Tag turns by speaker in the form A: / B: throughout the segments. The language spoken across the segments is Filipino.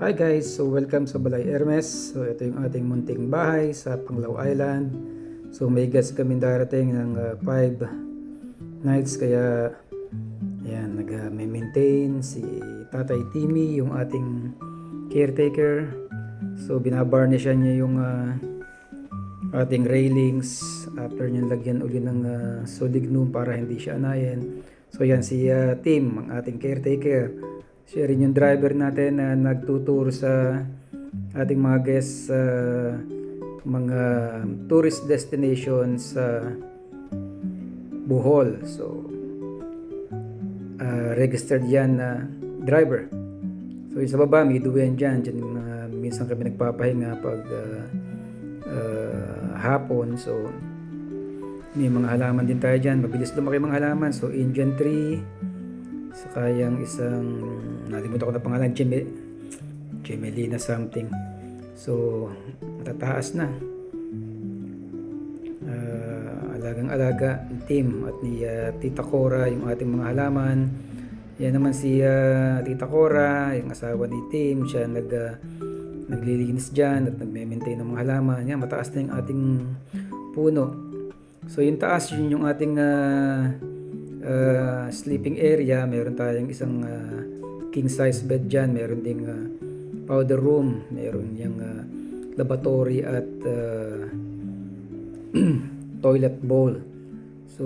A: Hi guys, so welcome sa Balay Hermes. So ito yung ating munting bahay sa Panglao Island. So may guest kami darating ng 5 nights kaya ayan, nag-maintain si Tatay Timmy, yung ating caretaker. So binabarnishan niya yung ating railings after niya lagyan uli ng solignum para hindi siya anayin. So yan si Tim, ang ating caretaker. Siya rin yung driver natin na nagtuturo sa ating mga guests sa mga tourist destinations sa Bohol. So registered yan na driver. So yung sa baba may duyan dyan. Minsan kami nagpapahinga pag hapon. So may mga halaman din tayo dyan. Mabilis lumaki mga halaman. So Indian tree. Saka yung isang, nalimutan ko na pangalan, Gemelina something. So, matataas na. Alagang-alaga ng team at ni Tita Cora, yung ating mga halaman. Yan naman si Tita Cora, yung asawa ni Tim. Siya naglilinis dyan at nagme-maintain ng mga halaman. Yan, mataas na yung ating puno. So, yung taas, yun yung ating sleeping area. Meron tayong isang king size bed dyan, meron ding powder room, meron yung lavatory at toilet bowl. So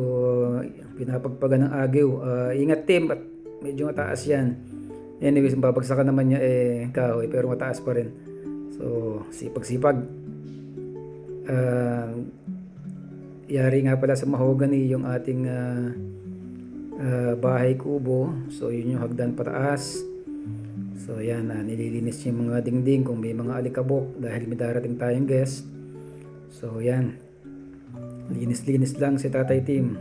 A: pinapagpagan ng agyo. Ingat Tim, at medyo mataas yan. Anyways, babagsakan naman niya kahoy pero mataas pa rin. So sipag-sipag. Yari nga pala sa mahogany yung ating bahay kubo. So yun yung hagdan pataas. So yan, nililinis yung mga dingding kung may mga alikabok dahil may darating tayong guest. So yan, linis-linis lang si Tatay Tim.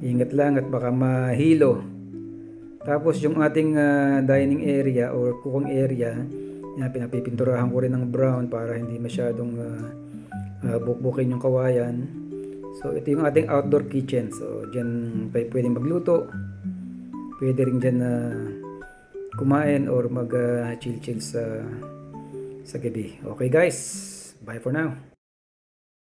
A: Ingat lang at baka mahilo. Tapos yung ating dining area or cooking area, yan, pinapipinturahan ko rin ng brown para hindi masyadong bukbukin yung kawayan. So ito yung ating outdoor kitchen. So dyan tayo pwedeng magluto. Pwede rin dyan kumain or mag chill sa gabi. Okay guys, bye for now.